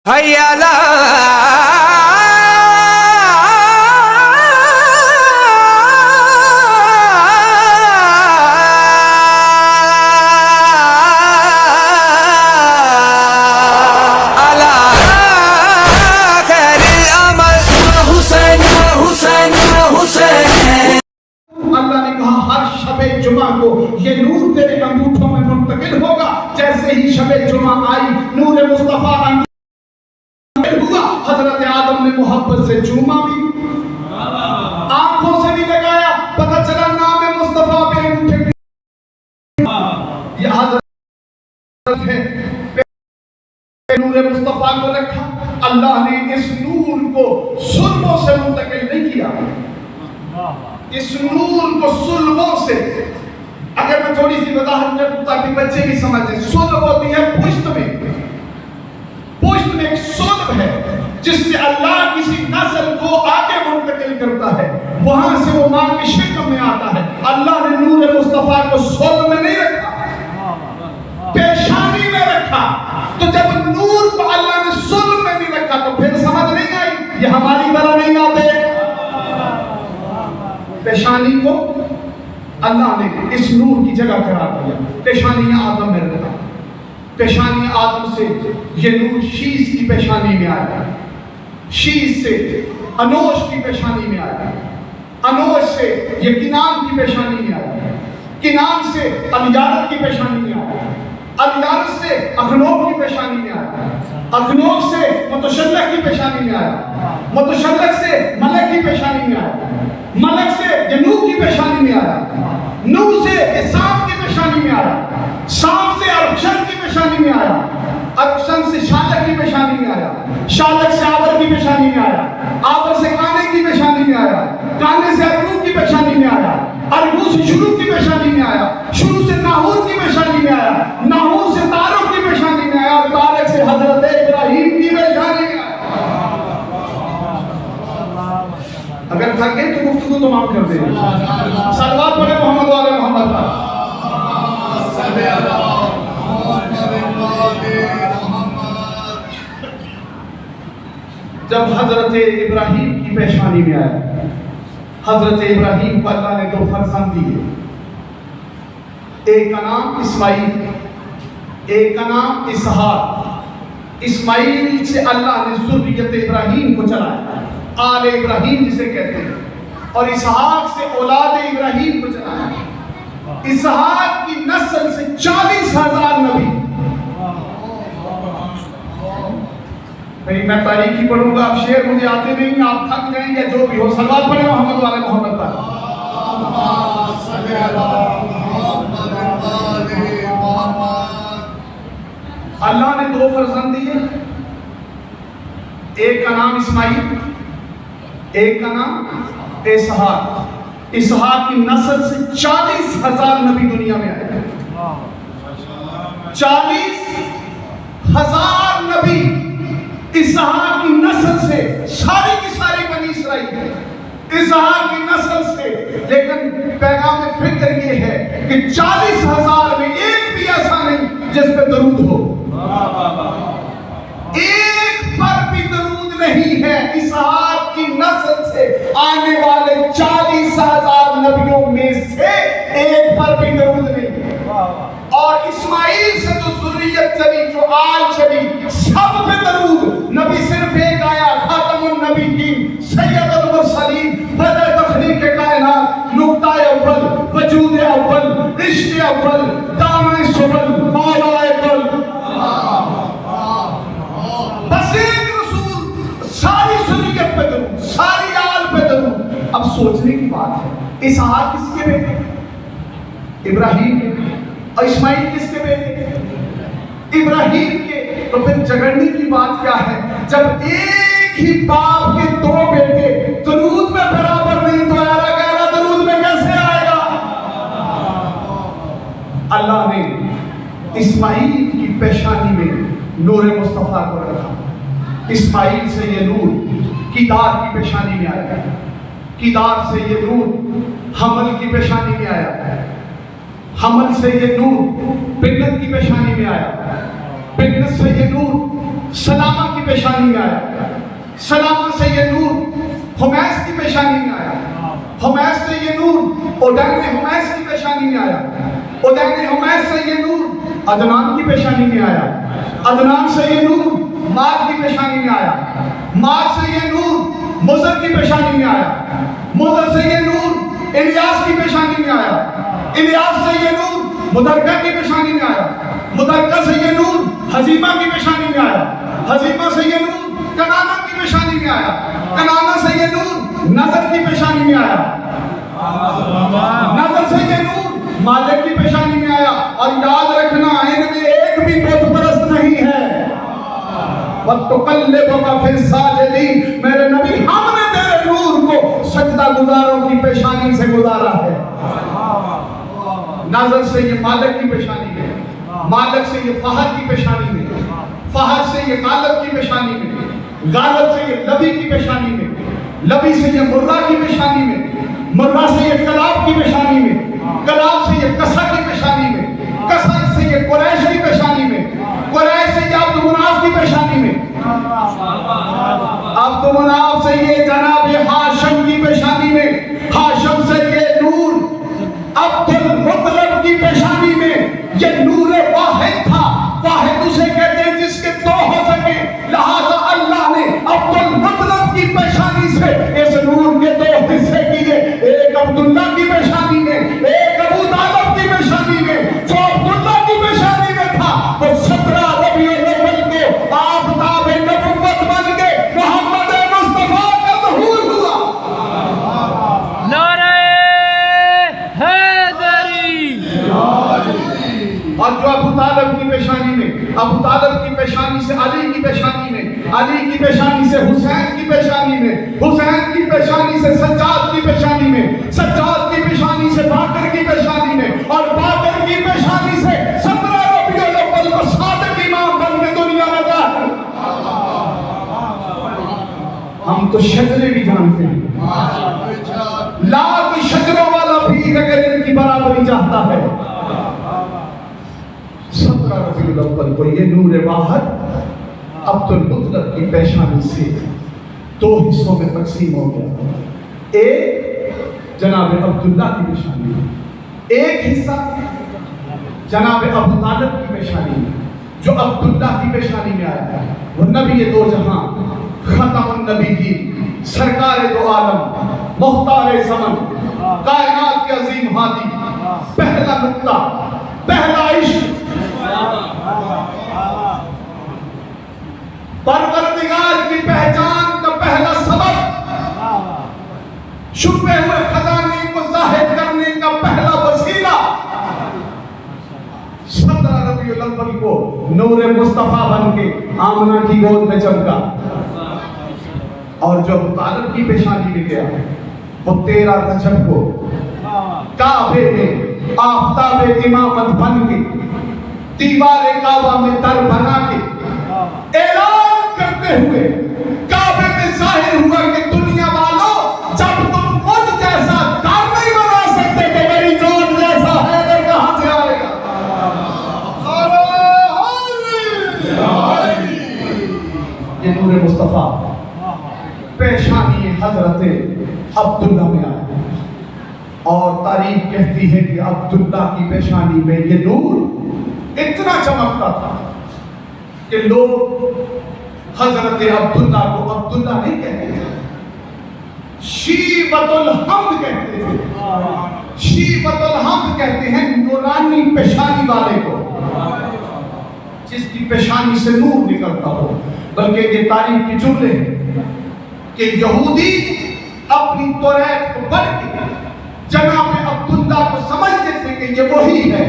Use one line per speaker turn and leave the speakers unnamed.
हैया
अल्लाह ने कहा हर शबे जुमा को ये नूर तेरे अंगूठों में मुंतकिल होगा। जैसे ही शबे जुमा आई, नूर मुस्तफा हुआ। हजरत आदम ने मोहब्बत से चूमा भी, आंखों से भी लगाया, पता चला नाम मुस्तफा पे अंगूठे ये हजरत है। नूर मुस्तफा को रखा। अल्लाह ने इस नूर को सुल्बों से मुंतकिल नहीं किया। इस नूर को सुल्बों से, अगर मैं थोड़ी सी वजाहत करूं ताकि बच्चे भी समझें, सुल्ब होती है पुश्त में। पुश्त में एक सुल्ब है जिससे अल्लाह किसी नस्ल को आगे मुंतकिल करता है, वहां से वो मां की शक्ल में आता है। अल्लाह ने नूर मुस्तफा को सुल्ब में नहीं रखा, पेशानी में रखा। तो जब नूर को अल्लाह ने सुल्ब में नहीं रखा तो फिर समझ नहीं आई, ये हमारी तरह नहीं आते। पेशानी को अल्लाह ने इस नूर की जगह करार दिया। पेशानी आदम में रखा। पेशानी आदम से ये नूर शीश की पेशानी में आया, शीश से अनोश की पेशानी में आया, अनोश से ये किनान की पेशानी में आया, किनान से अलियारत की पेशानी में आया, अलियारत से अखनोक की पेशानी में आया, अखनोक से मुतशल्लक की पेशानी में आया, मुतशल्लक से मलक की पेशानी में आया, मलक से नूह की पेशानी में आया, नूह से सांप की पेशानी में आया, सांप से अरशन की पेशानी में आया, अरशन से शालक की पेशानी में आया, शालक से आबर की पेशानी में आया, आबर से काने की पेशानी में आया, काने से अरगू की पेशानी में आया, अरगू से शुरू की पेशानी में आया, शुरू से नाहूर की पेशानी में आया, नाहूर से तारुक की पेशानी में आया, और तारक से हजरत इब्राहिम की पेशानी में आया। अगर थक गए तो गुफ्तगू तो माफ कर दें। सलवात पढ़े मोहम्मद वाले मोहम्मद पर। जब हजरत इब्राहिम की पेशानी में आया, हजरत इब्राहिम को अल्लाह ने दो फर्जंद दिए, एक का नाम इस्माइल, एक का नाम इसहाक। इस्माइल से अल्लाह ने ज़ुर्रियत इब्राहिम को चलाया, आल इब्राहिम जिसे कहते हैं, और इसहाक से औलाद इब्राहिम को चलाया। इसहाक की नस्ल से 40,000 नबी। भाई मैं तारीख ही पढ़ूंगा, आप शेर मुझे आते नहीं, आप थक गए या जो भी हो। सलवात पढ़े मोहम्मद वाले मोहम्मद पर। अल्लाह ने दो फर्जंद दिए, एक का नाम इस्माइल, एक का नाम इसहाक। इसहाक की नस्ल से 40,000 नबी दुनिया में आए। 40,000 नबी इसहाक की नस्ल से, सारी की सारी बनी इस्राइल इसहाक की नस्ल से। लेकिन पैगाम फिक्र ये है कि 40,000 में एक भी ऐसा नहीं जिस पे दरूद हो, एक पर भी दरूद नहीं है। इसहाक की नस्ल से आने वाले 40,000 नबियों में से एक पर भी दरूद नहीं। और इस्माइल से जो ज़ुर्रियत चली, जो आल चली, सब पे दरूद। नबी सिर्फ एक आया, खातमुन नबीय्यीन, सय्यदुल मुरसलीन, बदर तखलीक कायनात, नुक्ता अव्वल, वजूद अव्वल, इश्क अव्वल, दामन सुबल, मौलाए कुल। बस एक रसूल, सारी ज़ुर्रियत पे दरूद, सारी आल पे दरूद। अब सोचने की बात है, इसहाक किसके बेटे? इब्राहिम के। और इस्माइल किसके बेटे? इब्राहिम के। तो फिर झगड़ने की बात क्या है? जब एक ही बाप के दो बेटे दरूद में बराबर नहीं तो यारा गहरा दरूद में कैसे आएगा? अल्लाह ने इस्माइल की पेशानी में नूर मुस्तफा को रखा। इस्माइल से ये नूर किदार की पेशानी में आया, किदार से ये नूर हमल की पेशानी में आया, हमल से ये नूर बिन्नत की पेशानी में आया, बिन्नत से ये नूर सलामा की पेशानी में आया, सलामा से ये नूर हुमैस की पेशानी में आया, हुमैस से ये नूर उदैन हुमैस की पेशानी में आया, उदैन हुमैस से ये नूर अदनान की पेशानी में आया, अदनान से ये नूर माद की पेशानी में आया, माद से ये नूर मुजर की पेशानी में आया, मुजर से ये नूर इलियास की पेशानी में आया, इलियास से ये नूर मुदरका की पेशानी में आया, मुदरका से ये नूर हजीमा की पेशानी में आया, हजीमा से ये नूर कनाना की पेशानी में आया, कनाना से ये नूर नजर की पेशानी में आया, नजर से ये नूर मालिक की पेशानी में आया। और याद रखना इनमें एक भी बुत परस्त नहीं है। मेरे नबी हमने तेरे नूर को सजदा गुजारों की पेशानी से गुजारा है। नजर से ये मालिक की पेशानी में, मालिक से ये फहद की पेशानी में, फहद से ये गालब की पेशानी में, गालब से ये लबी की पेशानी में, लबी से ये मुर्रा की पेशानी में, मुर्रा से ये कलाब की पेशानी में, कलाब से ये कसा की पेशानी में, कसा से ये कुरैश की पेशानी में, कुरैश से ये अब्दुल मुनाफ की पेशानी में, अब्दुल मुनाफ से ये जनाब हाशम की पेशानी में, हाशम से ये नूर अब्दुल मुत्तलब की पेशानी में। ये नूर वाहिद था, वाहिद उसे कहते हैं जिसके दो हो सके, लिहाजा अल्लाह ने अब्दुल मुत्तलब की पेशानी से इस नूर के दो हिस्से किए, एक अब्दुल्ला की पेशानी में, एक अबू तालिब की पेशानी में। जो अब्दुल्ला की पेशानी में था वो 17 रबीउल अव्वल को आफताब नबुव्वत बन के मोहम्मद मुस्तफा का ज़हूर हुआ।
नारे हैदरी।
और जो अबू तालिब की पेशानी में, अबू तालिब की पेशानी से अली की पेशानी में, अली की पेशानी से हुसैन की पेशानी में, हुसैन की पेशानी से सज्जाद की पेशानी में, सज्जाद की पेशानी से बाकर की पेशानी में, और बाकर की पेशानी से 17 रबीउल अव्वल को सादिक इमाम बन के दुनिया में आया। हम तो शजरे भी जानते हैं, लाख शजरों वाला भी अगर इनकी बराबरी चाहता है। 17 रबीउल अव्वल को ये नूर वाहिद अब्दुल मुत्तलब की पेशानी से 2 हिस्सों में तकसीम हो गया। एक जनाब अब्दुल्ला की पेशानी में, एक हिस्सा जनाब अबू तालिब की पेशानी में। जो अब्दुल्ला की पेशानी में आया वो नबी दो जहां, खतमुन नबीय्यीन, सरकार दो आलम, मुख्तार ज़मान, कायनात के अजीम हादी, पहला नुक्ता, पहला इश्क, परवरदिगार की पहचान का पहला सबब, छुपे हुए खजाने को जाहिर करने का पहला वसीला। 17 रबीउल अव्वल को नूर मुस्तफा बन के आमना की गोद में चमका। और जो अबू तालिब की पेशानी में गया वो 13 रजब को काबे में आफताब इमामत बन के दीवार काबा में दर बना के ऐलान करते हुए काबे में जाहिर हुआ कि दुनिया वालों, जब तुम मुझ जैसा दर नहीं बना सकते तो मेरी जोत जैसा हैदर कहां से आएगा। ये नूर मुस्तफा पेशानी हजरत अब्दुल्ला में आया। और तारीख कहती है कि अब्दुल्ला की पेशानी में ये नूर इतना चमकता था कि लोग हजरत अब्दुल्ला को अब्दुल्ला नहीं कहते थे, शीबतुल हम्द कहते थे। शीबतुल हम्द कहते हैं नूरानी पेशानी वाले को, जिसकी पेशानी से नूर निकलता हो। बल्कि ये तारीख की जुमले हैं कि यहूदी अपनी तौरात को पढ़ के जनाब अब्दुल्ला को समझते थे कि ये वही है।